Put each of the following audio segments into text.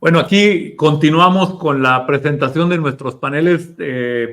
Bueno, aquí continuamos con la presentación de nuestros paneles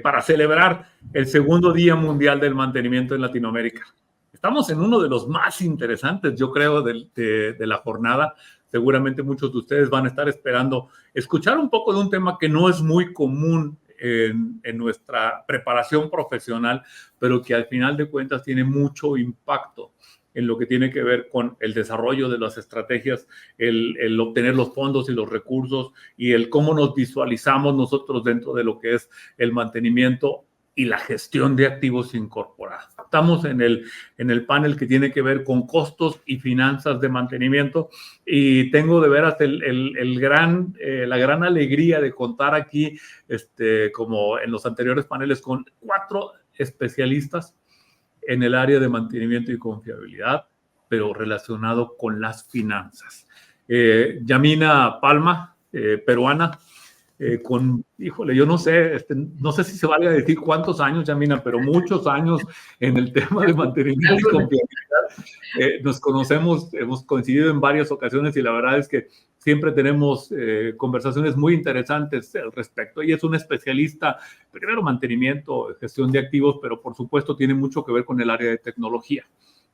para celebrar el segundo Día Mundial del Mantenimiento en Latinoamérica. Estamos en uno de los más interesantes, yo creo, de la jornada. Seguramente muchos de ustedes van a estar esperando escuchar un poco de un tema que no es muy común en nuestra preparación profesional, pero que al final de cuentas tiene mucho impacto en lo que tiene que ver con el desarrollo de las estrategias, el obtener los fondos y los recursos y el cómo nos visualizamos nosotros dentro de lo que es el mantenimiento y la gestión de activos incorporados. Estamos en el panel que tiene que ver con costos y finanzas de mantenimiento y tengo de veras la gran alegría de contar aquí, como en los anteriores paneles, con 4 especialistas en el área de mantenimiento y confiabilidad, pero relacionado con las finanzas. Yamina Palma, peruana, híjole, yo no sé, no sé si se valga decir cuántos años, Yamina, pero muchos años en el tema de mantenimiento y confiabilidad. Nos conocemos, hemos coincidido en varias ocasiones y la verdad es que siempre tenemos conversaciones muy interesantes al respecto. Ella es una especialista, primero mantenimiento, gestión de activos, pero por supuesto tiene mucho que ver con el área de tecnología.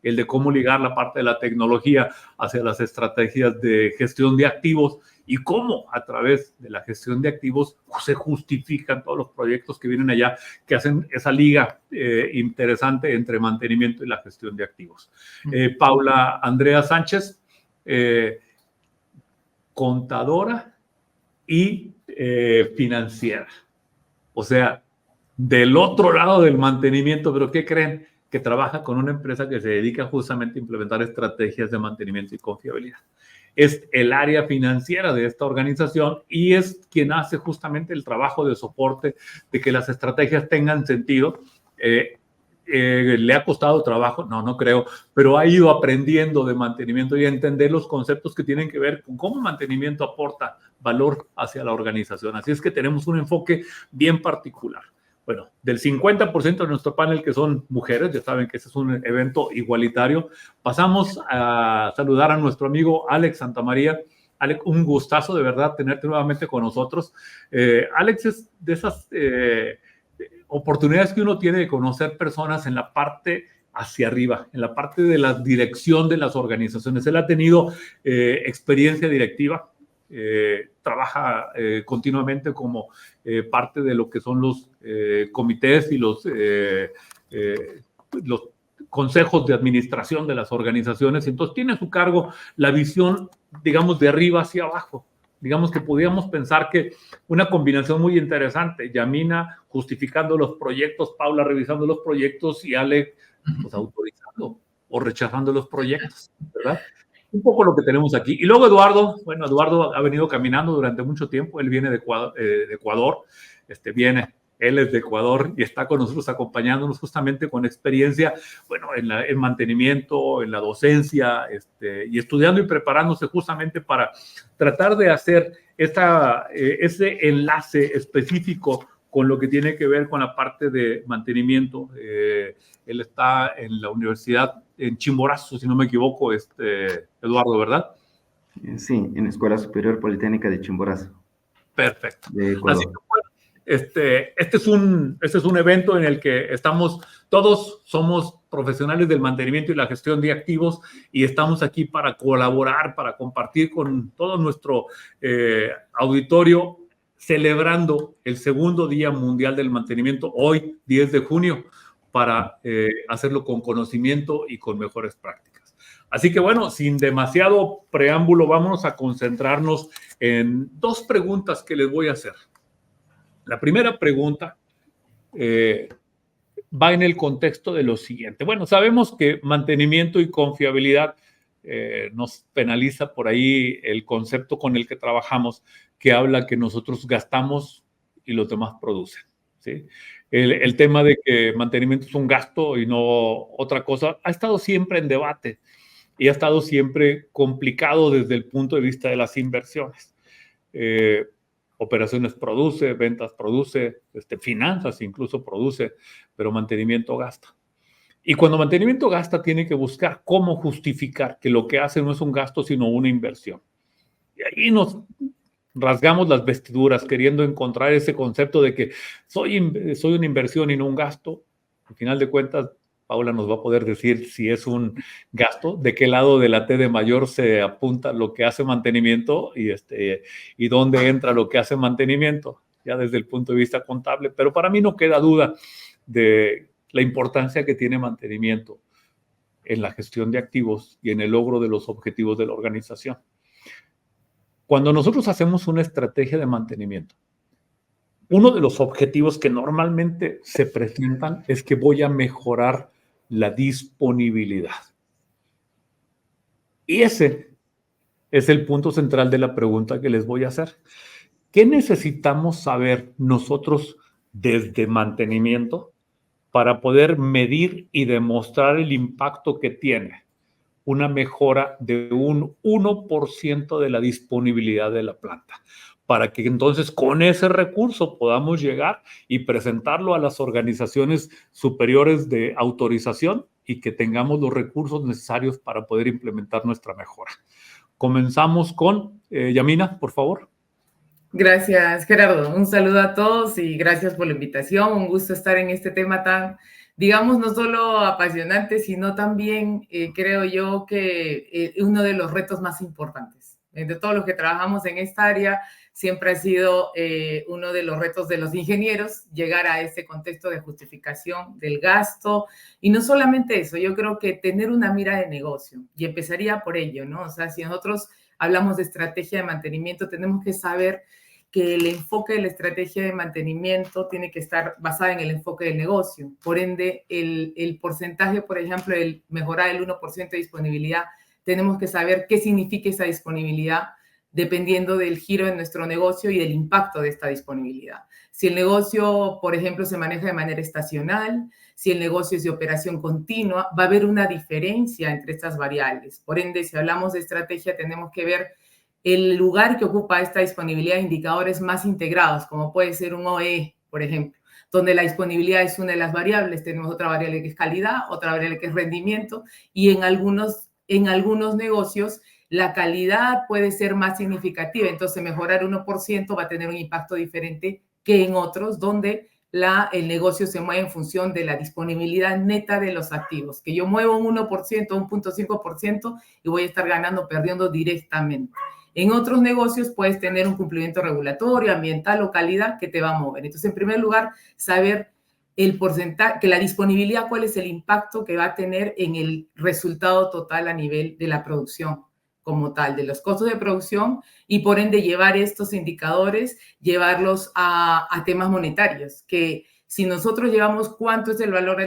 El de cómo ligar la parte de la tecnología hacia las estrategias de gestión de activos y cómo a través de la gestión de activos se justifican todos los proyectos que vienen allá, que hacen esa liga interesante entre mantenimiento y la gestión de activos. Paula Andrea Sánchez, contadora y financiera. O sea, del otro lado del mantenimiento, pero ¿qué creen? Que trabaja con una empresa que se dedica justamente a implementar estrategias de mantenimiento y confiabilidad. Es el área financiera de esta organización y es quien hace justamente el trabajo de soporte de que las estrategias tengan sentido. Le ha costado trabajo, no creo, pero ha ido aprendiendo de mantenimiento y a entender los conceptos que tienen que ver con cómo mantenimiento aporta valor hacia la organización. Así es que tenemos un enfoque bien particular. Bueno, del 50% de nuestro panel que son mujeres, ya saben que ese es un evento igualitario, pasamos a saludar a nuestro amigo Alex Santamaría. Alex, un gustazo de verdad tenerte nuevamente con nosotros. Alex es de esas oportunidades que uno tiene de conocer personas en la parte hacia arriba, en la parte de la dirección de las organizaciones. Él ha tenido experiencia directiva, trabaja continuamente como parte de lo que son los comités y los consejos de administración de las organizaciones. Entonces tiene a su cargo la visión, digamos, de arriba hacia abajo. Digamos que podríamos pensar que una combinación muy interesante, Yamina justificando los proyectos, Paula revisando los proyectos y Ale pues, autorizando o rechazando los proyectos, ¿verdad? Un poco lo que tenemos aquí. Y luego Eduardo, bueno, Eduardo ha venido caminando durante mucho tiempo, él viene de Ecuador, él es de Ecuador y está con nosotros acompañándonos justamente con experiencia, bueno, en mantenimiento, en la docencia, y estudiando y preparándose justamente para tratar de hacer ese enlace específico con lo que tiene que ver con la parte de mantenimiento. Él está en la universidad en Chimborazo, si no me equivoco, Eduardo, ¿verdad? Sí, en la Escuela Superior Politécnica de Chimborazo. Perfecto. Así que, bueno, este es un evento en el que todos somos profesionales del mantenimiento y la gestión de activos y estamos aquí para colaborar, para compartir con todo nuestro auditorio, celebrando el segundo Día Mundial del Mantenimiento, hoy, 10 de junio, para hacerlo con conocimiento y con mejores prácticas. Así que bueno, sin demasiado preámbulo, vámonos a concentrarnos en 2 preguntas que les voy a hacer. La primera pregunta va en el contexto de lo siguiente. Bueno, sabemos que mantenimiento y confiabilidad nos penaliza por ahí el concepto con el que trabajamos, que habla que nosotros gastamos y los demás producen, ¿sí? El tema de que mantenimiento es un gasto y no otra cosa ha estado siempre en debate y ha estado siempre complicado desde el punto de vista de las inversiones. Operaciones produce, ventas produce, finanzas incluso produce, pero mantenimiento gasta. Y cuando mantenimiento gasta, tiene que buscar cómo justificar que lo que hace no es un gasto, sino una inversión. Y ahí nos rasgamos las vestiduras queriendo encontrar ese concepto de que soy una inversión y no un gasto. Al final de cuentas, Paula nos va a poder decir si es un gasto, de qué lado de la T de mayor se apunta lo que hace mantenimiento y dónde entra lo que hace mantenimiento, ya desde el punto de vista contable. Pero para mí no queda duda de la importancia que tiene mantenimiento en la gestión de activos y en el logro de los objetivos de la organización. Cuando nosotros hacemos una estrategia de mantenimiento, uno de los objetivos que normalmente se presentan es que voy a mejorar la disponibilidad. Y ese es el punto central de la pregunta que les voy a hacer. ¿Qué necesitamos saber nosotros desde mantenimiento para poder medir y demostrar el impacto que tiene una mejora de un 1% de la disponibilidad de la planta? Para que entonces con ese recurso podamos llegar y presentarlo a las organizaciones superiores de autorización y que tengamos los recursos necesarios para poder implementar nuestra mejora. Comenzamos con Yamina, por favor. Gracias, Gerardo. Un saludo a todos y gracias por la invitación. Un gusto estar en este tema tan, digamos, no solo apasionante, sino también creo yo que uno de los retos más importantes. De todos los que trabajamos en esta área, siempre ha sido uno de los retos de los ingenieros llegar a ese contexto de justificación del gasto. Y no solamente eso, yo creo que tener una mira de negocio, y empezaría por ello, ¿no? O sea, si nosotros hablamos de estrategia de mantenimiento, tenemos que saber que el enfoque de la estrategia de mantenimiento tiene que estar basada en el enfoque del negocio. Por ende, el porcentaje, por ejemplo, el mejorar el 1% de disponibilidad, tenemos que saber qué significa esa disponibilidad dependiendo del giro de nuestro negocio y del impacto de esta disponibilidad. Si el negocio, por ejemplo, se maneja de manera estacional, si el negocio es de operación continua, va a haber una diferencia entre estas variables. Por ende, si hablamos de estrategia, tenemos que ver el lugar que ocupa esta disponibilidad de indicadores más integrados, como puede ser un OE, por ejemplo, donde la disponibilidad es una de las variables. Tenemos otra variable que es calidad, otra variable que es rendimiento, y en algunos negocios la calidad puede ser más significativa. Entonces, mejorar 1% va a tener un impacto diferente que en otros, donde el negocio se mueve en función de la disponibilidad neta de los activos. Que yo muevo un 1%, un 0.5% y voy a estar ganando o perdiendo directamente. En otros negocios puedes tener un cumplimiento regulatorio, ambiental o calidad que te va a mover. Entonces, en primer lugar, saber el porcentaje, que la disponibilidad, cuál es el impacto que va a tener en el resultado total a nivel de la producción como tal, de los costos de producción, y por ende llevar estos indicadores, llevarlos a temas monetarios, que si nosotros llevamos cuánto es el valor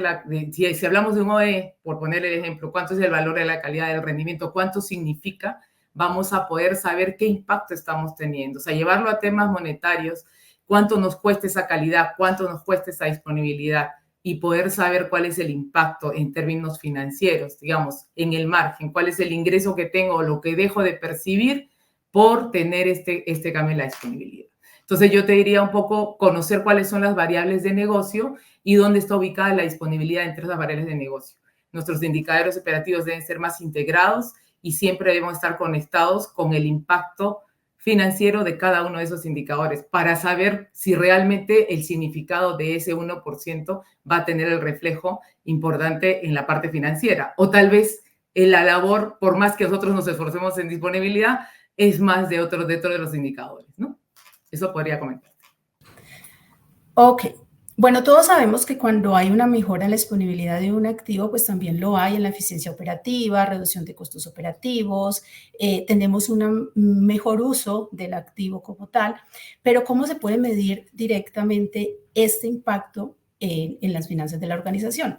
si hablamos de un OE, por poner el ejemplo, cuánto es el valor de la calidad del rendimiento, cuánto significa, vamos a poder saber qué impacto estamos teniendo. O sea, llevarlo a temas monetarios, cuánto nos cuesta esa calidad, cuánto nos cuesta esa disponibilidad, y poder saber cuál es el impacto en términos financieros, digamos, en el margen, cuál es el ingreso que tengo o lo que dejo de percibir por tener este cambio en la disponibilidad. Entonces, yo te diría un poco conocer cuáles son las variables de negocio y dónde está ubicada la disponibilidad entre las variables de negocio. Nuestros indicadores operativos deben ser más integrados y siempre debemos estar conectados con el impacto financiero de cada uno de esos indicadores para saber si realmente el significado de ese 1% va a tener el reflejo importante en la parte financiera. O tal vez en la labor, por más que nosotros nos esforcemos en disponibilidad, es más de otro de los indicadores, ¿no? Eso podría comentar. Ok. Bueno, todos sabemos que cuando hay una mejora en la disponibilidad de un activo, pues también lo hay en la eficiencia operativa, reducción de costos operativos, tenemos un mejor uso del activo como tal, pero ¿cómo se puede medir directamente este impacto en las finanzas de la organización?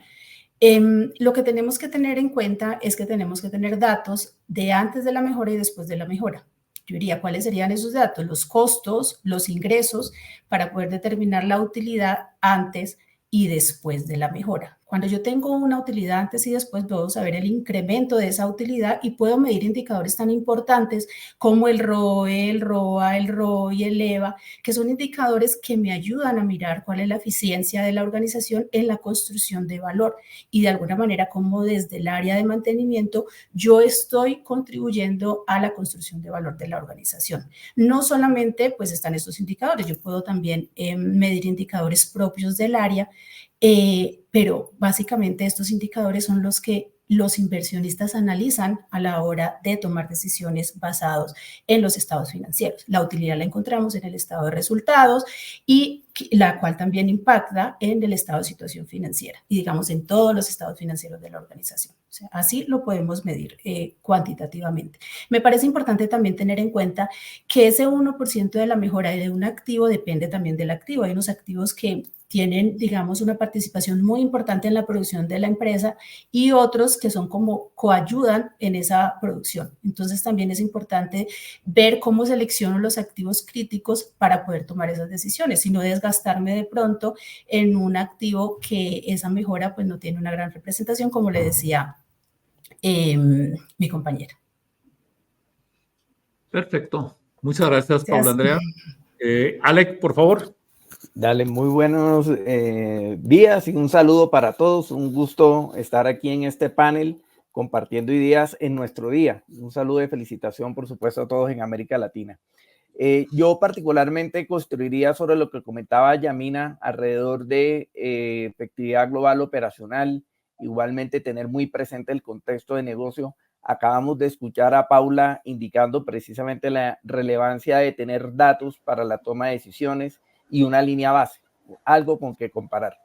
Lo que tenemos que tener en cuenta es que tenemos que tener datos de antes de la mejora y después de la mejora. Yo diría, ¿cuáles serían esos datos? Los costos, los ingresos, para poder determinar la utilidad antes y después de la mejora. Cuando yo tengo una utilidad antes y después, puedo saber el incremento de esa utilidad y puedo medir indicadores tan importantes como el ROE, el ROA, el ROI, el EVA, que son indicadores que me ayudan a mirar cuál es la eficiencia de la organización en la construcción de valor y de alguna manera cómo desde el área de mantenimiento yo estoy contribuyendo a la construcción de valor de la organización. No solamente pues están estos indicadores, yo puedo también medir indicadores propios del área, pero básicamente estos indicadores son los que los inversionistas analizan a la hora de tomar decisiones basados en los estados financieros. La utilidad la encontramos en el estado de resultados y la cual también impacta en el estado de situación financiera y digamos en todos los estados financieros de la organización. O sea, así lo podemos medir cuantitativamente. Me parece importante también tener en cuenta que ese 1% de la mejora de un activo depende también del activo. Hay unos activos que tienen, digamos, una participación muy importante en la producción de la empresa y otros que son como coayudan en esa producción. Entonces también es importante ver cómo selecciono los activos críticos para poder tomar esas decisiones y no desgastarme de pronto en un activo que esa mejora pues no tiene una gran representación, como le decía mi compañera. Perfecto. Muchas gracias, Paula Andrea. Alec, por favor. Dale, muy buenos días y un saludo para todos. Un gusto estar aquí en este panel compartiendo ideas en nuestro día. Un saludo de felicitación, por supuesto, a todos en América Latina. Yo particularmente construiría sobre lo que comentaba Yamina alrededor de efectividad global operacional, igualmente tener muy presente el contexto de negocio. Acabamos de escuchar a Paula indicando precisamente la relevancia de tener datos para la toma de decisiones y una línea base, algo con que comparar.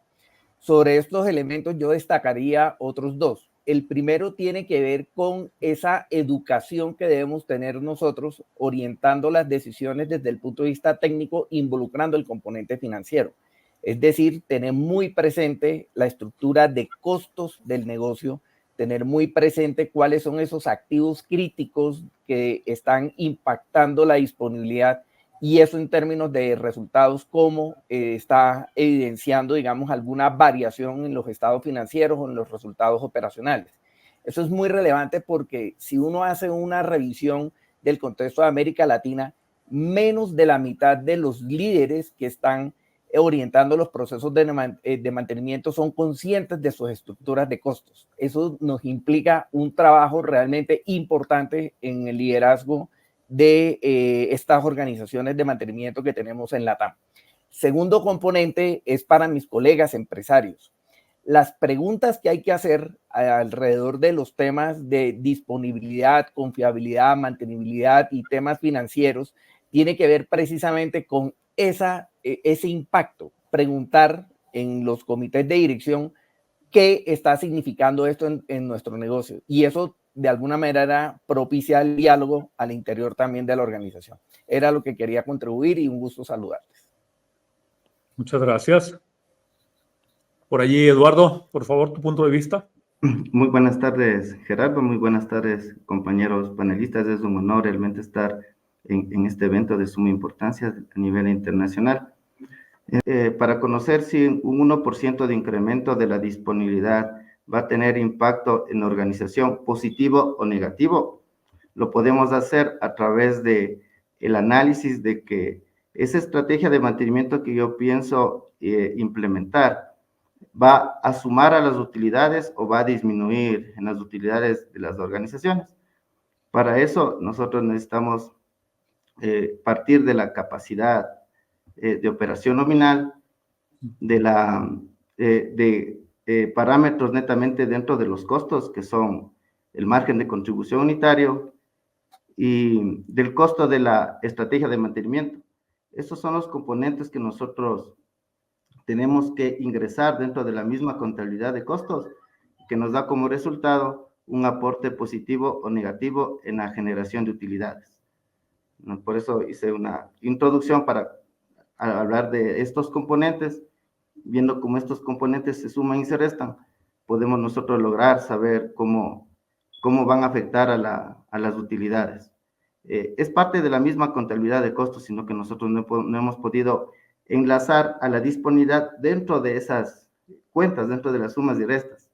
Sobre estos elementos yo destacaría otros dos. El primero tiene que ver con esa educación que debemos tener nosotros orientando las decisiones desde el punto de vista técnico, involucrando el componente financiero. Es decir, tener muy presente la estructura de costos del negocio, tener muy presente cuáles son esos activos críticos que están impactando la disponibilidad y eso en términos de resultados, cómo está evidenciando, digamos, alguna variación en los estados financieros o en los resultados operacionales. Eso es muy relevante porque si uno hace una revisión del contexto de América Latina, menos de la mitad de los líderes que están orientando los procesos de mantenimiento son conscientes de sus estructuras de costos. Eso nos implica un trabajo realmente importante en el liderazgo de estas organizaciones de mantenimiento que tenemos en LATAM. Segundo componente es para mis colegas empresarios. Las preguntas que hay que hacer alrededor de los temas de disponibilidad, confiabilidad, mantenibilidad y temas financieros tiene que ver precisamente con ese impacto. Preguntar en los comités de dirección qué está significando esto en nuestro negocio y eso de alguna manera propicia el diálogo al interior también de la organización. Era lo que quería contribuir y un gusto saludarles. Muchas gracias. Por allí, Eduardo, por favor, tu punto de vista. Muy buenas tardes, Gerardo. Muy buenas tardes, compañeros panelistas. Es un honor realmente estar en este evento de suma importancia a nivel internacional. Para conocer si un 1% de incremento de la disponibilidad va a tener impacto en la organización, positivo o negativo, lo podemos hacer a través de el análisis de que esa estrategia de mantenimiento que yo pienso implementar va a sumar a las utilidades o va a disminuir en las utilidades de las organizaciones. Para eso nosotros necesitamos partir de la capacidad de operación nominal, de parámetros netamente dentro de los costos, que son el margen de contribución unitario y del costo de la estrategia de mantenimiento. Estos son los componentes que nosotros tenemos que ingresar dentro de la misma contabilidad de costos, que nos da como resultado un aporte positivo o negativo en la generación de utilidades. Por eso hice una introducción para hablar de estos componentes. Viendo cómo estos componentes se suman y se restan, podemos nosotros lograr saber cómo van a afectar a las utilidades. Es parte de la misma contabilidad de costos, sino que nosotros no hemos podido enlazar a la disponibilidad dentro de esas cuentas dentro de las sumas y restas.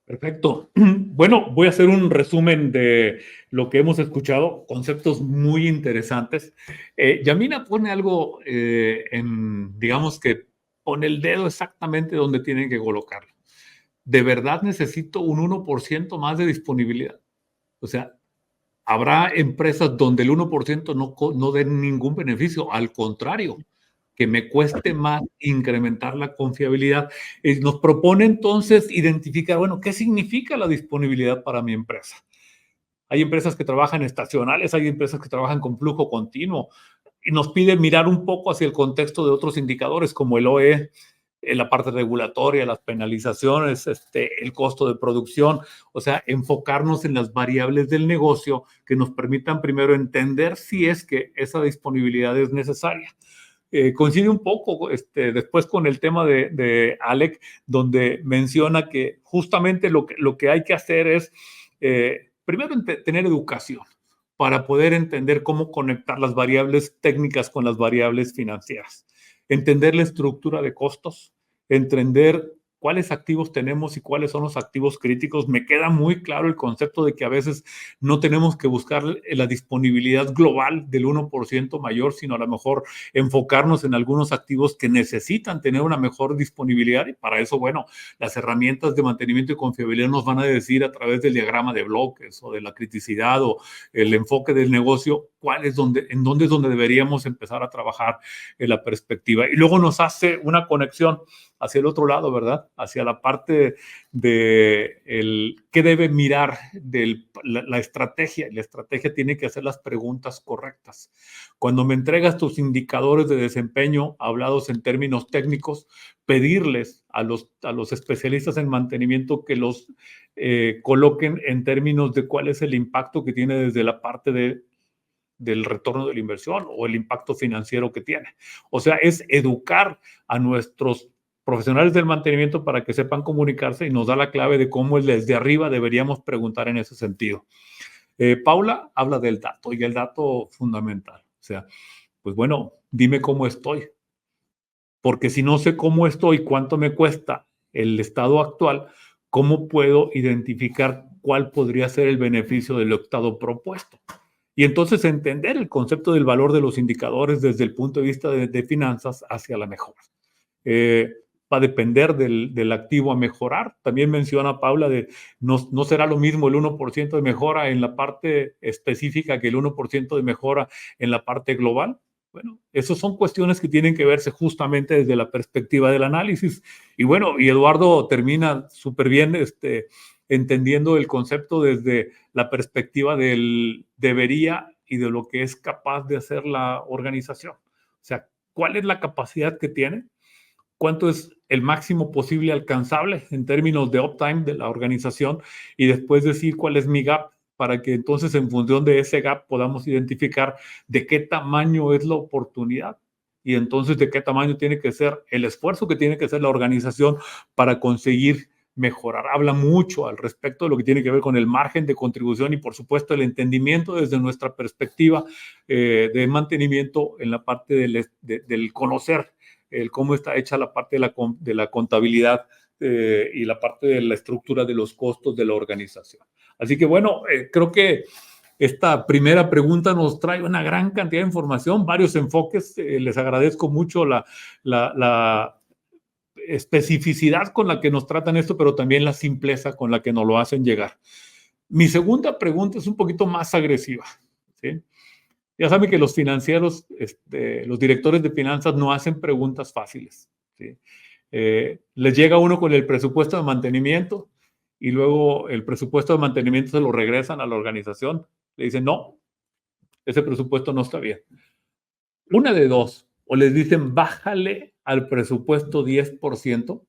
Perfecto. Bueno, voy a hacer un resumen de lo que hemos escuchado, conceptos muy interesantes. Yamina pone algo, digamos que pone el dedo exactamente donde tienen que colocarlo. ¿De verdad necesito un 1% más de disponibilidad? O sea, habrá empresas donde el 1% no den ningún beneficio, al contrario, que me cueste más incrementar la confiabilidad. Nos propone entonces identificar, bueno, ¿qué significa la disponibilidad para mi empresa? Hay empresas que trabajan estacionales, hay empresas que trabajan con flujo continuo, y nos pide mirar un poco hacia el contexto de otros indicadores como el OE, la parte regulatoria, las penalizaciones, el costo de producción, o sea, enfocarnos en las variables del negocio que nos permitan primero entender si es que esa disponibilidad es necesaria. Coincide un poco después con el tema de Alec, donde menciona que justamente lo que hay que hacer es, primero, tener educación para poder entender cómo conectar las variables técnicas con las variables financieras, entender la estructura de costos, entender cuáles activos tenemos y cuáles son los activos críticos. Me queda muy claro el concepto de que a veces no tenemos que buscar la disponibilidad global del 1% mayor, sino a lo mejor enfocarnos en algunos activos que necesitan tener una mejor disponibilidad, y para eso, bueno, las herramientas de mantenimiento y confiabilidad nos van a decir a través del diagrama de bloques o de la criticidad o el enfoque del negocio en dónde es donde deberíamos empezar a trabajar en la perspectiva. Y luego nos hace una conexión hacia el otro lado, ¿verdad? Hacia la parte de qué debe mirar de la estrategia. La estrategia tiene que hacer las preguntas correctas. Cuando me entregas tus indicadores de desempeño, hablados en términos técnicos, pedirles a los especialistas en mantenimiento que los coloquen en términos de cuál es el impacto que tiene desde la parte del retorno de la inversión o el impacto financiero que tiene. O sea, es educar a nuestros profesionales del mantenimiento para que sepan comunicarse, y nos da la clave de cómo desde arriba deberíamos preguntar en ese sentido. Paula habla del dato, y el dato fundamental. O sea, pues bueno, dime cómo estoy. Porque si no sé cómo estoy, cuánto me cuesta el estado actual, ¿cómo puedo identificar cuál podría ser el beneficio del estado propuesto? Y entonces entender el concepto del valor de los indicadores desde el punto de vista de finanzas hacia la mejora. Va a depender del activo a mejorar. También menciona Paula de no será lo mismo el 1% de mejora en la parte específica que el 1% de mejora en la parte global. Bueno, esas son cuestiones que tienen que verse justamente desde la perspectiva del análisis. Y bueno, y Eduardo termina súper bien entendiendo el concepto desde la perspectiva del debería y de lo que es capaz de hacer la organización. O sea, ¿cuál es la capacidad que tiene? ¿Cuánto es el máximo posible alcanzable en términos de uptime de la organización? Y después decir cuál es mi gap, para que entonces en función de ese gap podamos identificar de qué tamaño es la oportunidad. Y entonces de qué tamaño tiene que ser el esfuerzo que tiene que hacer la organización para conseguir mejorar. Habla mucho al respecto de lo que tiene que ver con el margen de contribución y, por supuesto, el entendimiento desde nuestra perspectiva de mantenimiento en la parte del conocer cómo está hecha la parte de la contabilidad y la parte de la estructura de los costos de la organización. Así que, bueno, creo que esta primera pregunta nos trae una gran cantidad de información, varios enfoques. Les agradezco mucho la especificidad con la que nos tratan esto, pero también la simpleza con la que nos lo hacen llegar. Mi segunda pregunta es un poquito más agresiva, ¿sí? Ya saben que los financieros, los directores de finanzas no hacen preguntas fáciles, ¿sí? Les llega uno con el presupuesto de mantenimiento y luego el presupuesto de mantenimiento se lo regresan a la organización. Le dicen, no, ese presupuesto no está bien. Una de dos, o les dicen, bájale al presupuesto 10%,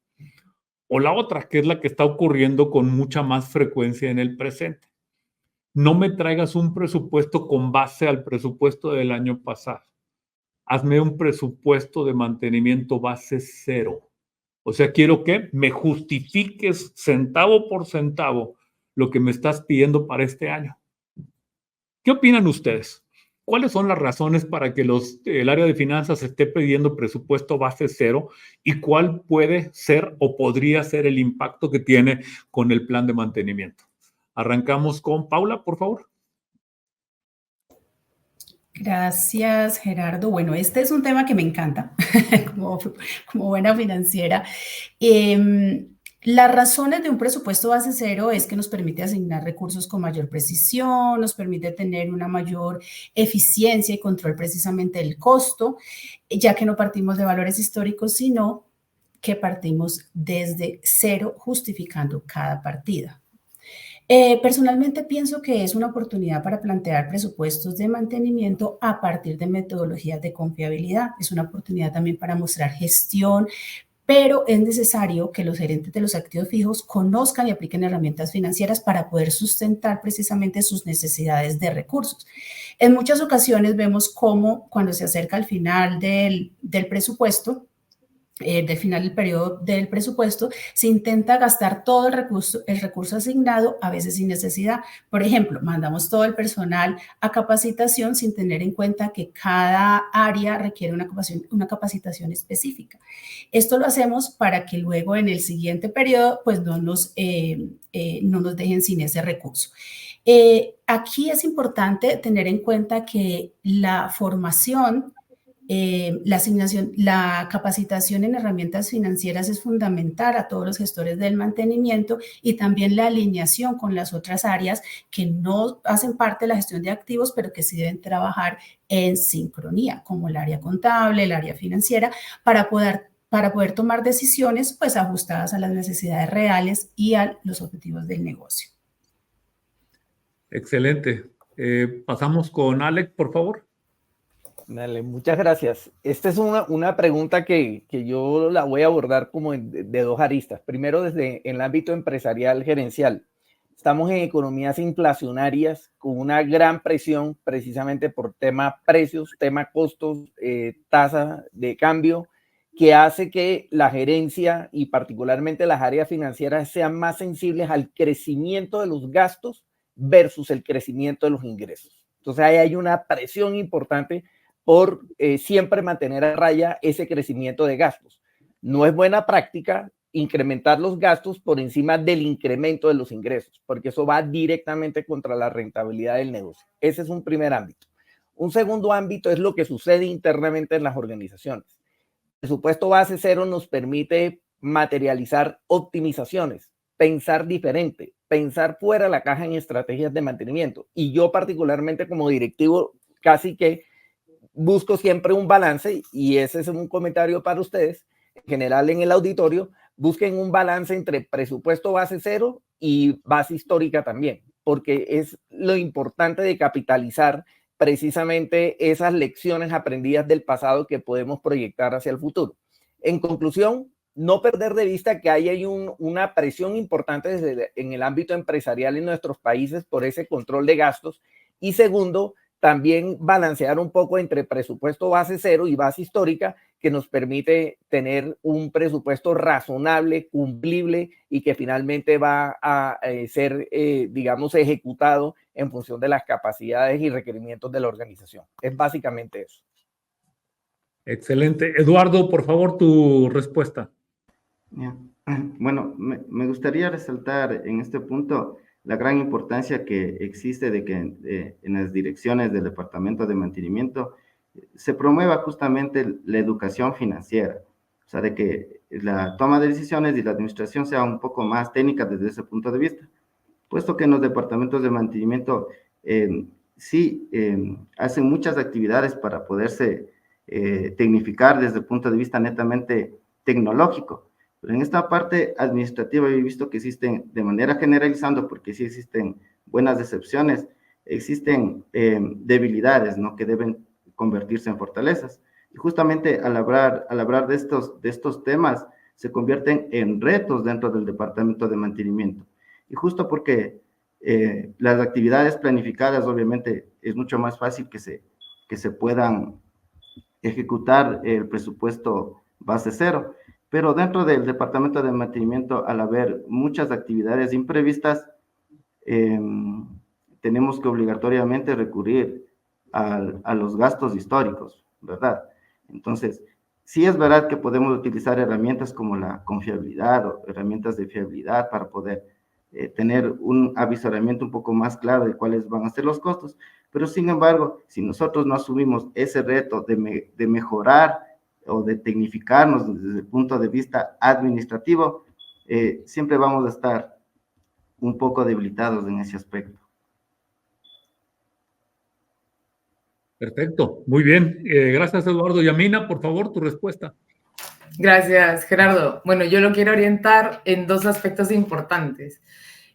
o la otra, que es la que está ocurriendo con mucha más frecuencia en el presente. No me traigas un presupuesto con base al presupuesto del año pasado. Hazme un presupuesto de mantenimiento base 0. O sea, quiero que me justifiques centavo por centavo lo que me estás pidiendo para este año. ¿Qué opinan ustedes? ¿cuáles son las razones para que el área de finanzas esté pidiendo presupuesto base cero y cuál puede ser o podría ser el impacto que tiene con el plan de mantenimiento? Arrancamos con Paula, por favor. Gracias, Gerardo. Bueno, este es un tema que me encanta como buena financiera. Las razones de un presupuesto base cero es que nos permite asignar recursos con mayor precisión, nos permite tener una mayor eficiencia y control precisamente del costo, ya que no partimos de valores históricos, sino que partimos desde cero justificando cada partida. Personalmente pienso que es una oportunidad para plantear presupuestos de mantenimiento a partir de metodologías de confiabilidad. Es una oportunidad también para mostrar gestión, pero es necesario que los gerentes de los activos fijos conozcan y apliquen herramientas financieras para poder sustentar precisamente sus necesidades de recursos. En muchas ocasiones vemos cómo cuando se acerca al final del presupuesto, del final del periodo del presupuesto, se intenta gastar todo el recurso asignado, a veces sin necesidad. Por ejemplo, mandamos todo el personal a capacitación sin tener en cuenta que cada área requiere una capacitación específica. Esto lo hacemos para que luego en el siguiente periodo pues no nos dejen sin ese recurso. Aquí es importante tener en cuenta que la formación, la capacitación en herramientas financieras es fundamental a todos los gestores del mantenimiento y también la alineación con las otras áreas que no hacen parte de la gestión de activos, pero que sí deben trabajar en sincronía, como el área contable, el área financiera, para poder tomar decisiones pues ajustadas a las necesidades reales y a los objetivos del negocio. Excelente. Pasamos con Alex, por favor. Dale, muchas gracias. Esta es una pregunta que yo la voy a abordar como de dos aristas. Primero, desde el ámbito empresarial gerencial. Estamos en economías inflacionarias con una gran presión precisamente por tema precios, tema costos, tasa de cambio, que hace que la gerencia y particularmente las áreas financieras sean más sensibles al crecimiento de los gastos versus el crecimiento de los ingresos. Entonces ahí hay una presión importante por siempre mantener a raya ese crecimiento de gastos. No es buena práctica incrementar los gastos por encima del incremento de los ingresos, porque eso va directamente contra la rentabilidad del negocio. Ese es un primer ámbito. Un segundo ámbito es lo que sucede internamente en las organizaciones. El presupuesto base cero nos permite materializar optimizaciones, pensar diferente, pensar fuera de la caja en estrategias de mantenimiento. Y yo particularmente como directivo casi que busco siempre un balance, y ese es un comentario para ustedes, en general en el auditorio, busquen un balance entre presupuesto base cero y base histórica también, porque es lo importante de capitalizar precisamente esas lecciones aprendidas del pasado que podemos proyectar hacia el futuro. En conclusión, no perder de vista que hay una presión importante en el ámbito empresarial en nuestros países por ese control de gastos, y segundo, también balancear un poco entre presupuesto base cero y base histórica, que nos permite tener un presupuesto razonable, cumplible y que finalmente va a ser, digamos, ejecutado en función de las capacidades y requerimientos de la organización. Es básicamente eso. Excelente. Eduardo, por favor, tu respuesta. Bueno, me gustaría resaltar en este punto la gran importancia que existe de que en las direcciones del Departamento de Mantenimiento se promueva justamente la educación financiera, o sea, de que la toma de decisiones y la administración sea un poco más técnica desde ese punto de vista, puesto que en los departamentos de mantenimiento sí hacen muchas actividades para poderse tecnificar desde el punto de vista netamente tecnológico. Pero en esta parte administrativa he visto que existen, de manera generalizando, porque sí existen buenas excepciones, existen debilidades, ¿no?, que deben convertirse en fortalezas. Y justamente al hablar de estos temas, se convierten en retos dentro del departamento de mantenimiento. Y justo porque las actividades planificadas, obviamente, es mucho más fácil que se puedan ejecutar el presupuesto base cero. Pero dentro del departamento de mantenimiento, al haber muchas actividades imprevistas, tenemos que obligatoriamente recurrir a los gastos históricos, ¿verdad? Entonces, sí es verdad que podemos utilizar herramientas como la confiabilidad o herramientas de fiabilidad para poder tener un avisoramiento un poco más claro de cuáles van a ser los costos, pero sin embargo, si nosotros no asumimos ese reto de mejorar o de tecnificarnos desde el punto de vista administrativo, siempre vamos a estar un poco debilitados en ese aspecto. Perfecto, muy bien. Gracias, Eduardo. Yamina, por favor, tu respuesta. Gracias, Gerardo. Bueno, yo lo quiero orientar en dos aspectos importantes.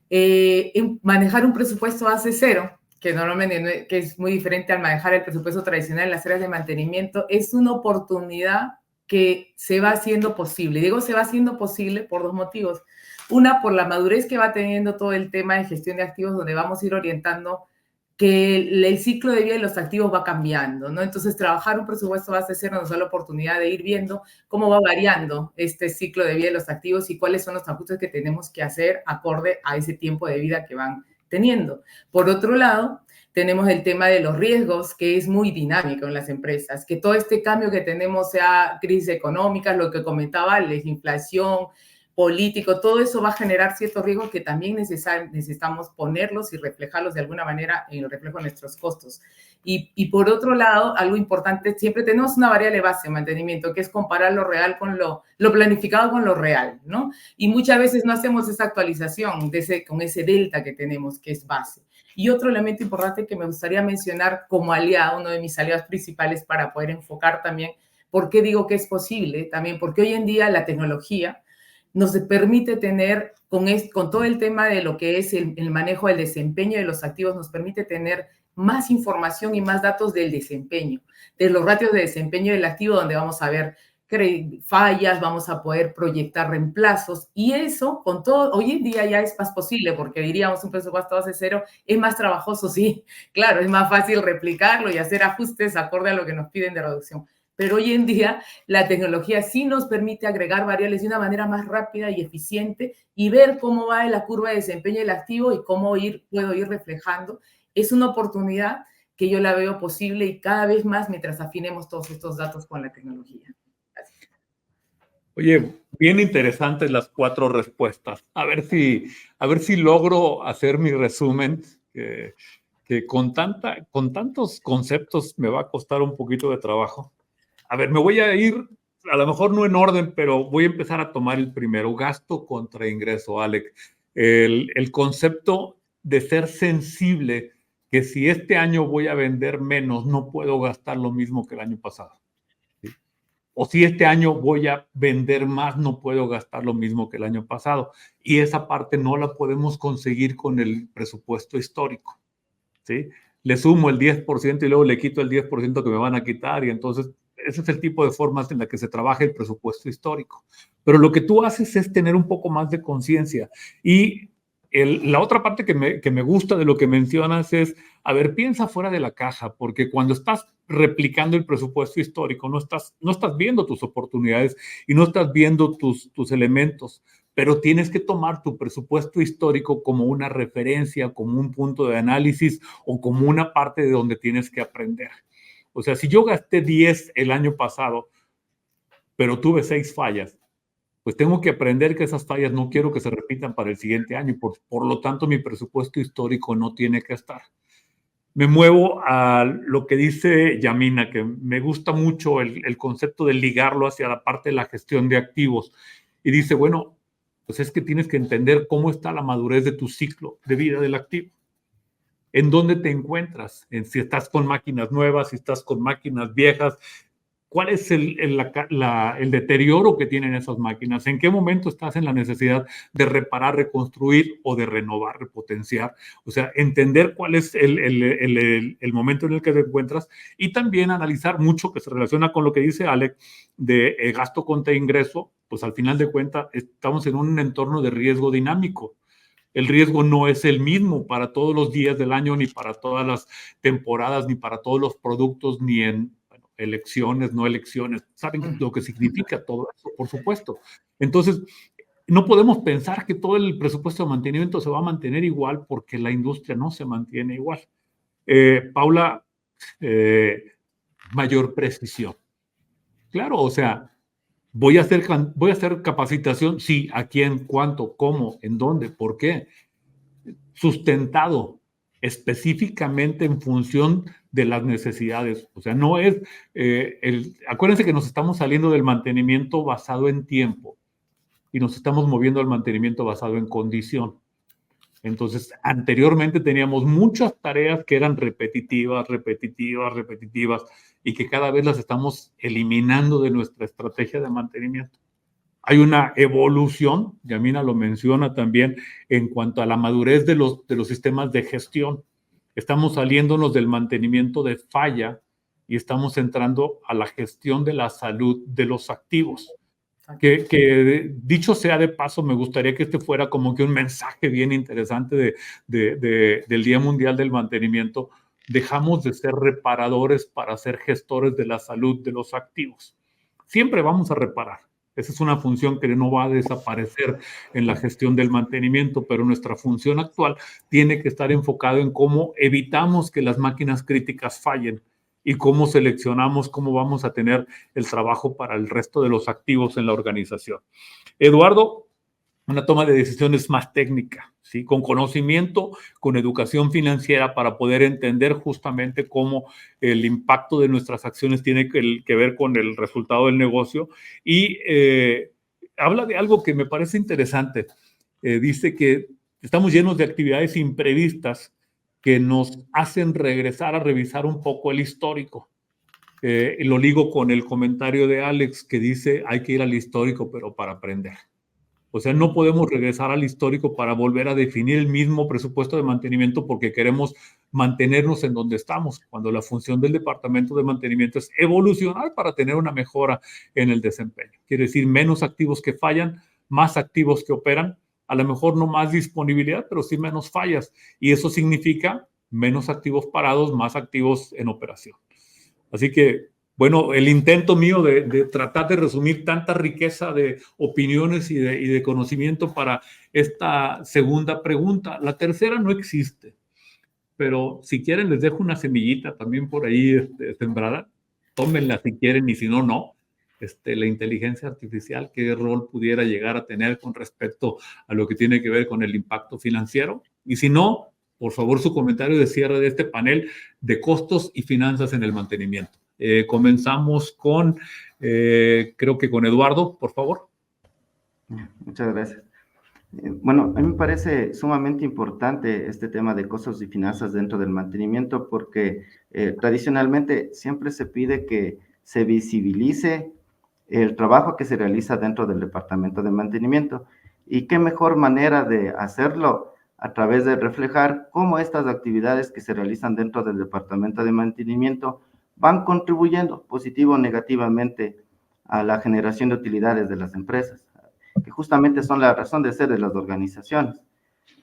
En manejar un presupuesto base cero, que normalmente que es muy diferente al manejar el presupuesto tradicional en las áreas de mantenimiento, es una oportunidad que se va haciendo posible. Digo, se va haciendo posible por dos motivos. Una, por la madurez que va teniendo todo el tema de gestión de activos, donde vamos a ir orientando que el ciclo de vida de los activos va cambiando, ¿no? Entonces, trabajar un presupuesto base cero nos da la oportunidad de ir viendo cómo va variando este ciclo de vida de los activos y cuáles son los ajustes que tenemos que hacer acorde a ese tiempo de vida que van teniendo. Por otro lado, tenemos el tema de los riesgos, que es muy dinámico en las empresas, que todo este cambio que tenemos, sea crisis económica, lo que comentaba, la inflación, político, todo eso va a generar ciertos riesgos que también necesitamos ponerlos y reflejarlos de alguna manera en el reflejo de nuestros costos. Y por otro lado, algo importante, siempre tenemos una variable base de mantenimiento, que es comparar lo real con lo planificado con lo real, ¿no? Y muchas veces no hacemos esa actualización con ese delta que tenemos, que es base. Y otro elemento importante que me gustaría mencionar como aliado, uno de mis aliados principales para poder enfocar también, ¿por qué digo que es posible? También porque hoy en día la tecnología nos permite tener, con todo el tema de lo que es el manejo del desempeño de los activos, nos permite tener más información y más datos del desempeño, de los ratios de desempeño del activo, donde vamos a ver fallas, vamos a poder proyectar reemplazos, y eso, con todo, hoy en día ya es más posible, porque diríamos un presupuesto base cero es más trabajoso, sí, claro, es más fácil replicarlo y hacer ajustes acorde a lo que nos piden de reducción. Pero hoy en día la tecnología sí nos permite agregar variables de una manera más rápida y eficiente y ver cómo va la curva de desempeño del activo y cómo puedo ir reflejando. Es una oportunidad que yo la veo posible y cada vez más mientras afinemos todos estos datos con la tecnología. Gracias. Oye, bien interesantes las 4 respuestas. A ver si logro hacer mi resumen, que con tantos conceptos me va a costar un poquito de trabajo. A ver, me voy a ir, a lo mejor no en orden, pero voy a empezar a tomar el primero, gasto contra ingreso, Alex. El concepto de ser sensible, que si este año voy a vender menos, no puedo gastar lo mismo que el año pasado. ¿Sí? O si este año voy a vender más, no puedo gastar lo mismo que el año pasado. Y esa parte no la podemos conseguir con el presupuesto histórico. ¿Sí? Le sumo el 10% y luego le quito el 10% que me van a quitar, y entonces ese es el tipo de formas en la que se trabaja el presupuesto histórico. Pero lo que tú haces es tener un poco más de conciencia. Y la otra parte que me gusta de lo que mencionas es, a ver, piensa fuera de la caja, porque cuando estás replicando el presupuesto histórico, no estás viendo tus oportunidades y no estás viendo tus elementos, pero tienes que tomar tu presupuesto histórico como una referencia, como un punto de análisis o como una parte de donde tienes que aprender. O sea, si yo gasté 10 el año pasado, pero tuve 6 fallas, pues tengo que aprender que esas fallas no quiero que se repitan para el siguiente año. Por lo tanto, mi presupuesto histórico no tiene que estar. Me muevo a lo que dice Yamina, que me gusta mucho el concepto de ligarlo hacia la parte de la gestión de activos. Y dice, bueno, pues es que tienes que entender cómo está la madurez de tu ciclo de vida del activo. ¿En dónde te encuentras? Si estás con máquinas nuevas, si estás con máquinas viejas, ¿cuál es el deterioro que tienen esas máquinas? ¿En qué momento estás en la necesidad de reparar, reconstruir o de renovar, repotenciar? O sea, entender cuál es el momento en el que te encuentras, y también analizar mucho, que se relaciona con lo que dice Alex, de gasto contra ingreso. Pues al final de cuentas estamos en un entorno de riesgo dinámico. El riesgo no es el mismo para todos los días del año, ni para todas las temporadas, ni para todos los productos, ni en elecciones, no elecciones. ¿Saben lo que significa todo eso? Por supuesto. Entonces, no podemos pensar que todo el presupuesto de mantenimiento se va a mantener igual, porque la industria no se mantiene igual. Paula, mayor precisión. Claro, o sea, voy a hacer capacitación, sí, ¿a quién, cuánto, cómo, en dónde, por qué? Sustentado específicamente en función de las necesidades. O sea, no es, acuérdense que nos estamos saliendo del mantenimiento basado en tiempo y nos estamos moviendo al mantenimiento basado en condición. Entonces, anteriormente teníamos muchas tareas que eran repetitivas y que cada vez las estamos eliminando de nuestra estrategia de mantenimiento. Hay una evolución, Yamina lo menciona también, en cuanto a la madurez de los sistemas de gestión. Estamos saliéndonos del mantenimiento de falla y estamos entrando a la gestión de la salud de los activos. Que dicho sea de paso, me gustaría que este fuera como que un mensaje bien interesante del Día Mundial del Mantenimiento. Dejamos de ser reparadores para ser gestores de la salud de los activos. Siempre vamos a reparar. Esa es una función que no va a desaparecer en la gestión del mantenimiento, pero nuestra función actual tiene que estar enfocada en cómo evitamos que las máquinas críticas fallen y cómo seleccionamos cómo vamos a tener el trabajo para el resto de los activos en la organización. Eduardo, una toma de decisiones más técnica, ¿sí? Con conocimiento, con educación financiera para poder entender justamente cómo el impacto de nuestras acciones tiene que ver con el resultado del negocio. Y habla de algo que me parece interesante. Dice que estamos llenos de actividades imprevistas que nos hacen regresar a revisar un poco el histórico. Lo ligo con el comentario de Alex que dice hay que ir al histórico, pero para aprender. O sea, no podemos regresar al histórico para volver a definir el mismo presupuesto de mantenimiento porque queremos mantenernos en donde estamos, cuando la función del departamento de mantenimiento es evolucionar para tener una mejora en el desempeño. Quiere decir, menos activos que fallan, más activos que operan, a lo mejor no más disponibilidad, pero sí menos fallas. Y eso significa menos activos parados, más activos en operación. Así que, bueno, el intento mío de tratar de resumir tanta riqueza de opiniones y de conocimiento para esta segunda pregunta. La tercera no existe, pero si quieren les dejo una semillita también por ahí sembrada. Tómenla si quieren y si no, no. La inteligencia artificial, ¿qué rol pudiera llegar a tener con respecto a lo que tiene que ver con el impacto financiero? Y si no, por favor, su comentario de cierre de este panel de costos y finanzas en el mantenimiento. Comenzamos con, creo que con Eduardo, por favor. Muchas gracias. Bueno, a mí me parece sumamente importante este tema de costos y finanzas dentro del mantenimiento porque tradicionalmente siempre se pide que se visibilice el trabajo que se realiza dentro del departamento de mantenimiento. Y qué mejor manera de hacerlo a través de reflejar cómo estas actividades que se realizan dentro del departamento de mantenimiento van contribuyendo positivo o negativamente a la generación de utilidades de las empresas, que justamente son la razón de ser de las organizaciones.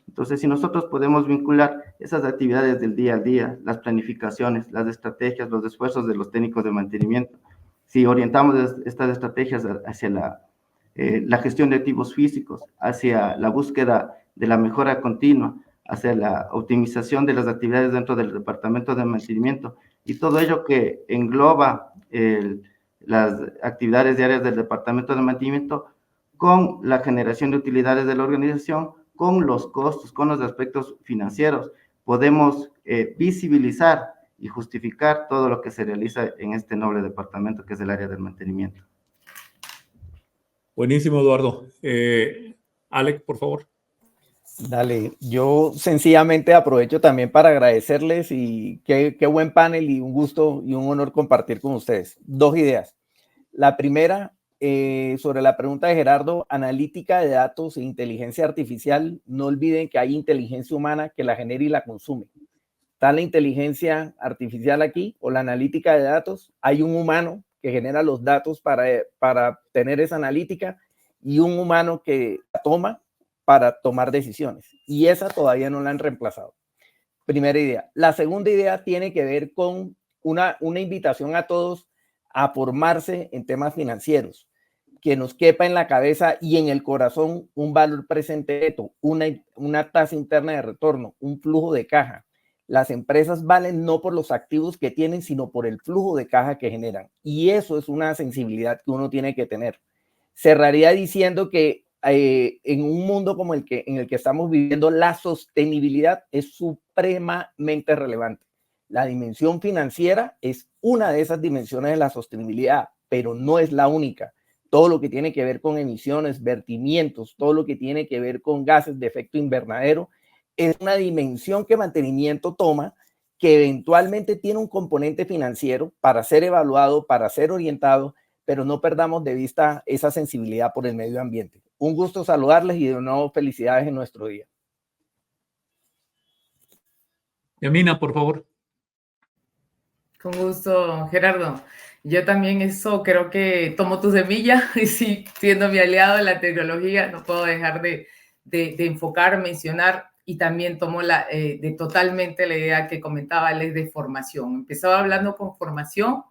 Entonces, si nosotros podemos vincular esas actividades del día a día, las planificaciones, las estrategias, los esfuerzos de los técnicos de mantenimiento, si orientamos estas estrategias hacia la gestión de activos físicos, hacia la búsqueda de la mejora continua, hacia la optimización de las actividades dentro del departamento de mantenimiento y todo ello que engloba las actividades diarias del departamento de mantenimiento con la generación de utilidades de la organización, con los costos, con los aspectos financieros, podemos visibilizar y justificar todo lo que se realiza en este noble departamento que es el área del mantenimiento. Buenísimo, Eduardo. Alex, por favor. Dale, yo sencillamente aprovecho también para agradecerles y qué buen panel y un gusto y un honor compartir con ustedes. Dos ideas. La primera, sobre la pregunta de Gerardo, analítica de datos e inteligencia artificial. No olviden que hay inteligencia humana que la genera y la consume. Está la inteligencia artificial aquí o la analítica de datos. Hay un humano que genera los datos para tener esa analítica y un humano que la toma para tomar decisiones. Y esa todavía no la han reemplazado. Primera idea. La segunda idea tiene que ver con una invitación a todos a formarse en temas financieros, que nos quepa en la cabeza y en el corazón un valor presente neto, una tasa interna de retorno, un flujo de caja, Las empresas valen no por los activos que tienen, sino por el flujo de caja que generan. Y eso es una sensibilidad que uno tiene que tener. Cerraría diciendo que en un mundo como en el que estamos viviendo, la sostenibilidad es supremamente relevante. La dimensión financiera es una de esas dimensiones de la sostenibilidad, pero no es la única. Todo lo que tiene que ver con emisiones, vertimientos, todo lo que tiene que ver con gases de efecto invernadero, es una dimensión que mantenimiento toma, que eventualmente tiene un componente financiero para ser evaluado, para ser orientado, pero no perdamos de vista esa sensibilidad por el medio ambiente. Un gusto saludarles y de nuevo felicidades en nuestro día. Yamina, por favor. Con gusto, Gerardo. Yo también eso creo que tomo tu semilla y sí, siendo mi aliado en la tecnología, no puedo dejar de enfocar, mencionar y también tomo totalmente la idea que comentaba Alex de formación. Empezaba hablando con formación,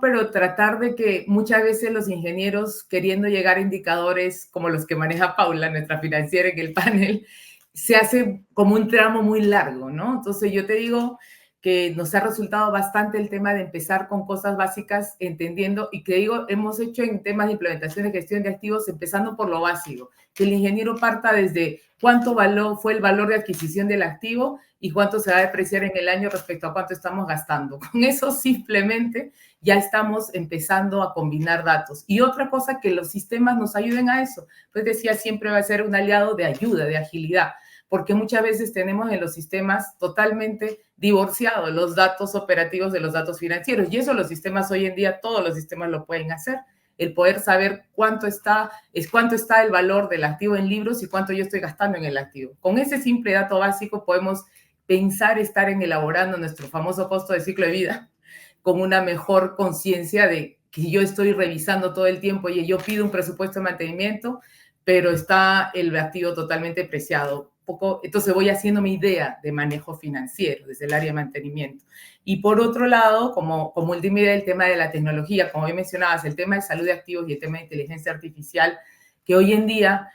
pero tratar de que muchas veces los ingenieros queriendo llegar a indicadores como los que maneja Paula, nuestra financiera en el panel, se hace como un tramo muy largo, ¿no? Entonces yo te digo que nos ha resultado bastante el tema de empezar con cosas básicas, entendiendo, y que digo, hemos hecho en temas de implementación de gestión de activos, empezando por lo básico, que el ingeniero parta desde cuánto fue el valor de adquisición del activo y cuánto se va a depreciar en el año respecto a cuánto estamos gastando. Con eso simplemente ya estamos empezando a combinar datos. Y otra cosa, que los sistemas nos ayuden a eso. Pues decía, siempre va a ser un aliado de ayuda, de agilidad, porque muchas veces tenemos en los sistemas totalmente divorciados los datos operativos de los datos financieros. Y eso los sistemas hoy en día, todos los sistemas lo pueden hacer. El poder saber cuánto está el valor del activo en libros y cuánto yo estoy gastando en el activo. Con ese simple dato básico podemos pensar estar elaborando nuestro famoso costo de ciclo de vida con una mejor conciencia de que yo estoy revisando todo el tiempo y yo pido un presupuesto de mantenimiento, pero está el activo totalmente preciado. Entonces voy haciendo mi idea de manejo financiero desde el área de mantenimiento. Y por otro lado, como última idea, el tema de la tecnología, como bien mencionabas, el tema de salud de activos y el tema de inteligencia artificial, que hoy en día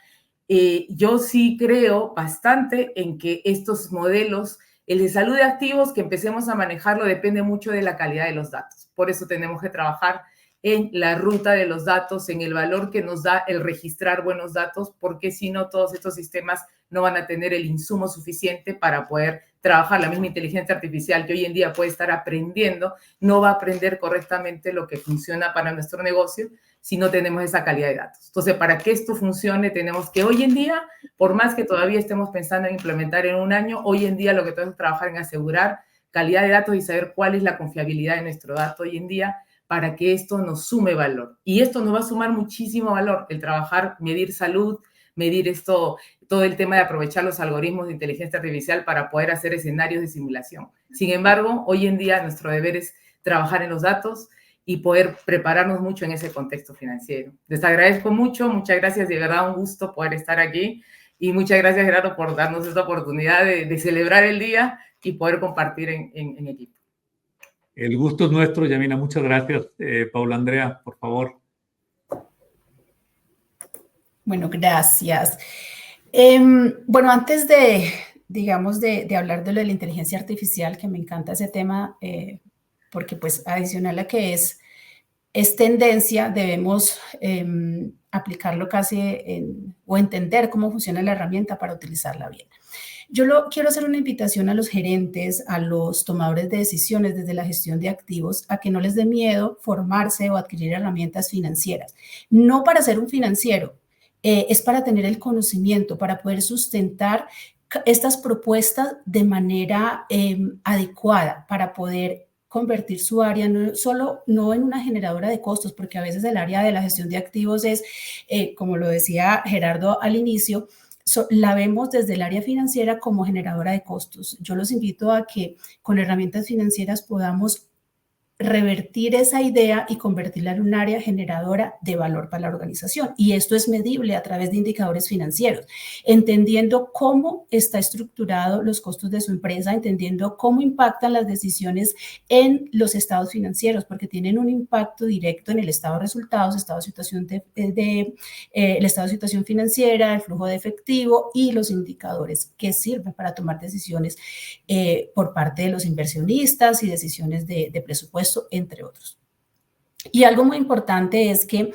yo sí creo bastante en que estos modelos, el de salud de activos, que empecemos a manejarlo, depende mucho de la calidad de los datos. Por eso tenemos que trabajar en la ruta de los datos, en el valor que nos da el registrar buenos datos, porque si no, todos estos sistemas no van a tener el insumo suficiente para poder trabajar. La misma inteligencia artificial que hoy en día puede estar aprendiendo, no va a aprender correctamente lo que funciona para nuestro negocio si no tenemos esa calidad de datos. Entonces, para que esto funcione, tenemos que hoy en día, por más que todavía estemos pensando en implementar en un año, hoy en día lo que tenemos que trabajar en asegurar calidad de datos y saber cuál es la confiabilidad de nuestro dato hoy en día, para que esto nos sume valor. Y esto nos va a sumar muchísimo valor, el trabajar, medir salud, medir esto, todo el tema de aprovechar los algoritmos de inteligencia artificial para poder hacer escenarios de simulación. Sin embargo, hoy en día nuestro deber es trabajar en los datos y poder prepararnos mucho en ese contexto financiero. Les agradezco mucho, muchas gracias, de verdad un gusto poder estar aquí y muchas gracias, Gerardo, por darnos esta oportunidad de celebrar el día y poder compartir en equipo. El gusto es nuestro, Yamina. Muchas gracias. Paula Andrea, por favor. Bueno, gracias. Bueno, antes digamos, de hablar de lo de la inteligencia artificial, que me encanta ese tema, porque pues adicional a que es tendencia, debemos aplicarlo casi o entender cómo funciona la herramienta para utilizarla bien. Yo quiero hacer una invitación a los gerentes, a los tomadores de decisiones desde la gestión de activos, a que no les dé miedo formarse o adquirir herramientas financieras. No para ser un financiero, es para tener el conocimiento, para poder sustentar estas propuestas de manera adecuada, para poder convertir su área no en una generadora de costos, porque a veces el área de la gestión de activos es, como lo decía Gerardo al inicio, la vemos desde el área financiera como generadora de costos. Yo los invito a que con herramientas financieras podamos revertir esa idea y convertirla en un área generadora de valor para la organización. Y esto es medible a través de indicadores financieros, entendiendo cómo está estructurado los costos de su empresa, entendiendo cómo impactan las decisiones en los estados financieros, porque tienen un impacto directo en el estado de resultados, estado de situación el estado de situación financiera, el flujo de efectivo y los indicadores que sirven para tomar decisiones por parte de los inversionistas y decisiones de presupuesto, entre otros. Y algo muy importante es que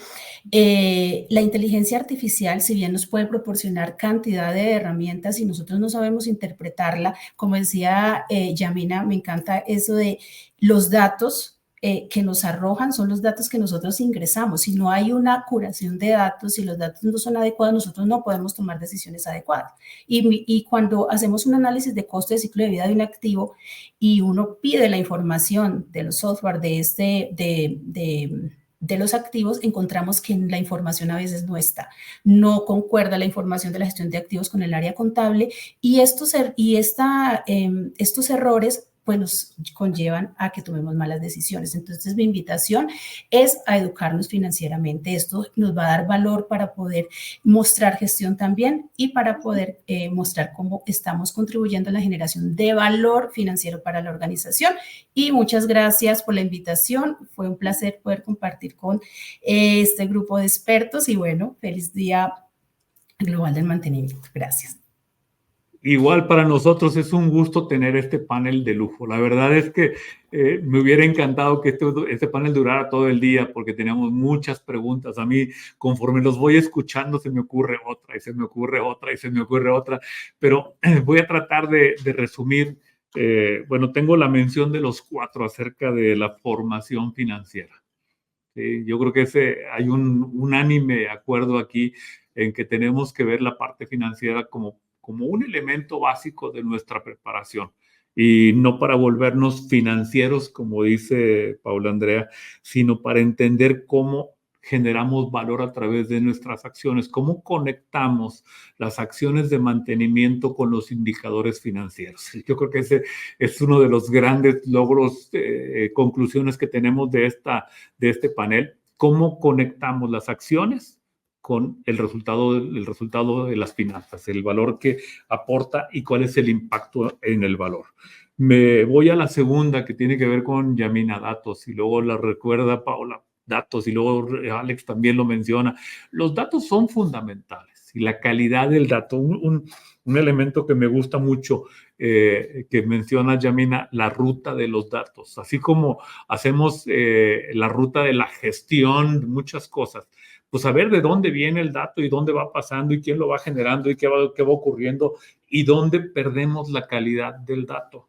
la inteligencia artificial, si bien nos puede proporcionar cantidad de herramientas y nosotros no sabemos interpretarla, como decía Yamina, me encanta eso de los datos que nos arrojan son los datos que nosotros ingresamos. Si no hay una curación de datos, si los datos no son adecuados, nosotros no podemos tomar decisiones adecuadas. Y cuando hacemos un análisis de costo de ciclo de vida de un activo y uno pide la información de los software de los activos, encontramos que la información a veces no está, no concuerda la información de la gestión de activos con el área contable y estos errores pues nos conllevan a que tomemos malas decisiones. Entonces, mi invitación es a educarnos financieramente. Esto nos va a dar valor para poder mostrar gestión también y para poder mostrar cómo estamos contribuyendo a la generación de valor financiero para la organización. Y muchas gracias por la invitación. Fue un placer poder compartir con este grupo de expertos y bueno, feliz Día Global del Mantenimiento. Gracias. Igual para nosotros es un gusto tener este panel de lujo. La verdad es que me hubiera encantado que este panel durara todo el día porque teníamos muchas preguntas. A mí, conforme los voy escuchando, se me ocurre otra y se me ocurre otra y se me ocurre otra. Pero voy a tratar de resumir. Bueno, tengo la mención de los 4 acerca de la formación financiera. ¿Sí? Yo creo que hay un unánime acuerdo aquí en que tenemos que ver la parte financiera como un elemento básico de nuestra preparación y no para volvernos financieros, como dice Paula Andrea, sino para entender cómo generamos valor a través de nuestras acciones, cómo conectamos las acciones de mantenimiento con los indicadores financieros. Yo creo que ese es uno de los grandes logros, conclusiones que tenemos de este panel, cómo conectamos las acciones con el resultado de las finanzas, el valor que aporta y cuál es el impacto en el valor. Me voy a la segunda, que tiene que ver con Yamina, datos, y luego la recuerda Paula, datos, y luego Alex también lo menciona. Los datos son fundamentales y la calidad del dato, un elemento que me gusta mucho, que menciona Yamina, la ruta de los datos. Así como hacemos la ruta de la gestión, muchas cosas, pues saber de dónde viene el dato y dónde va pasando y quién lo va generando y qué va ocurriendo y dónde perdemos la calidad del dato.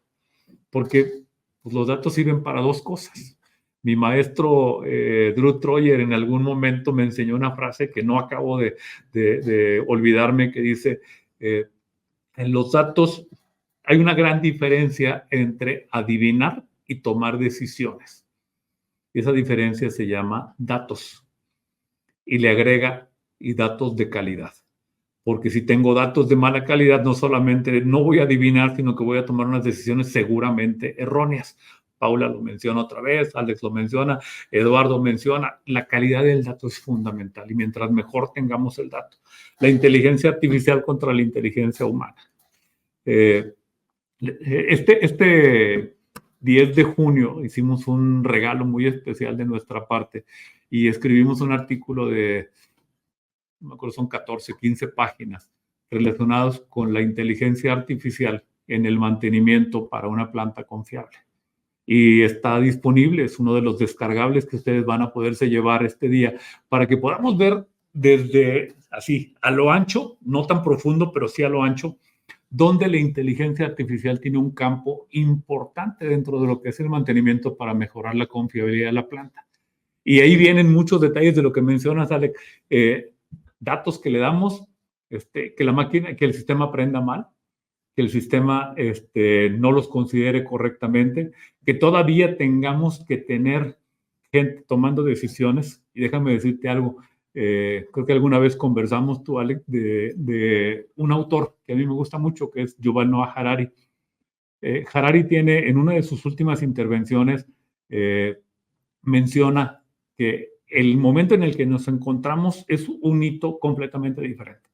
Porque pues, los datos sirven para 2 cosas. Mi maestro Drew Troyer en algún momento me enseñó una frase que no acabo de olvidarme, que dice, en los datos hay una gran diferencia entre adivinar y tomar decisiones. Y esa diferencia se llama datos. Y le agrega y datos de calidad. Porque si tengo datos de mala calidad, no solamente no voy a adivinar, sino que voy a tomar unas decisiones seguramente erróneas. Paula lo menciona otra vez, Alex lo menciona, Eduardo menciona, la calidad del dato es fundamental y mientras mejor tengamos el dato. La inteligencia artificial contra la inteligencia humana. Este 10 de junio hicimos un regalo muy especial de nuestra parte y escribimos un artículo de, no me acuerdo, son 14, 15 páginas relacionados con la inteligencia artificial en el mantenimiento para una planta confiable. Y está disponible, es uno de los descargables que ustedes van a poderse llevar este día para que podamos ver desde así, a lo ancho, no tan profundo, pero sí a lo ancho, donde la inteligencia artificial tiene un campo importante dentro de lo que es el mantenimiento para mejorar la confiabilidad de la planta. Y ahí vienen muchos detalles de lo que mencionas, Alex, datos que le damos, que la máquina, que el sistema aprenda mal, que el sistema no los considere correctamente, que todavía tengamos que tener gente tomando decisiones. Y déjame decirte algo, creo que alguna vez conversamos tú, Alex, de un autor que a mí me gusta mucho, que es Yuval Noah Harari. Harari tiene en una de sus últimas intervenciones, menciona que el momento en el que nos encontramos es un hito completamente diferente.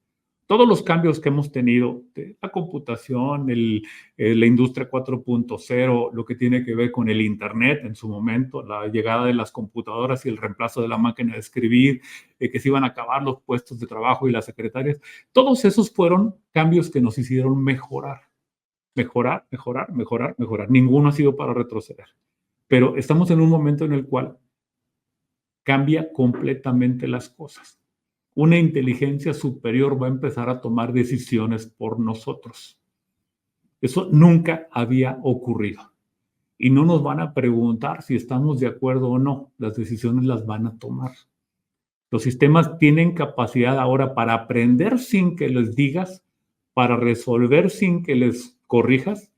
Todos los cambios que hemos tenido, de la computación, la industria 4.0, lo que tiene que ver con el Internet en su momento, la llegada de las computadoras y el reemplazo de la máquina de escribir, que se iban a acabar los puestos de trabajo y las secretarias, todos esos fueron cambios que nos hicieron mejorar. Mejorar. Ninguno ha sido para retroceder. Pero estamos en un momento en el cual cambia completamente las cosas. Una inteligencia superior va a empezar a tomar decisiones por nosotros. Eso nunca había ocurrido. Y no nos van a preguntar si estamos de acuerdo o no. Las decisiones las van a tomar. Los sistemas tienen capacidad ahora para aprender sin que les digas, para resolver sin que les corrijas,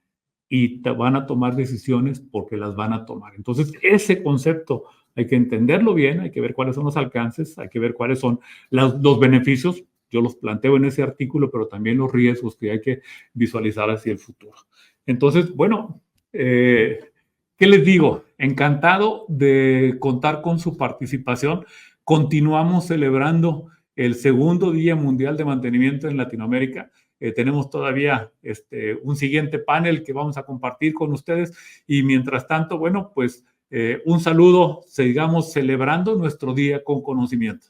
y te van a tomar decisiones porque las van a tomar. Entonces, ese concepto hay que entenderlo bien, hay que ver cuáles son los alcances, hay que ver cuáles son los beneficios. Yo los planteo en ese artículo, pero también los riesgos que hay que visualizar hacia el futuro. Entonces, bueno, ¿qué les digo? Encantado de contar con su participación. Continuamos celebrando el segundo Día Mundial de Mantenimiento en Latinoamérica. Tenemos todavía un siguiente panel que vamos a compartir con ustedes, y mientras tanto, bueno, pues un saludo, sigamos celebrando nuestro día con conocimiento.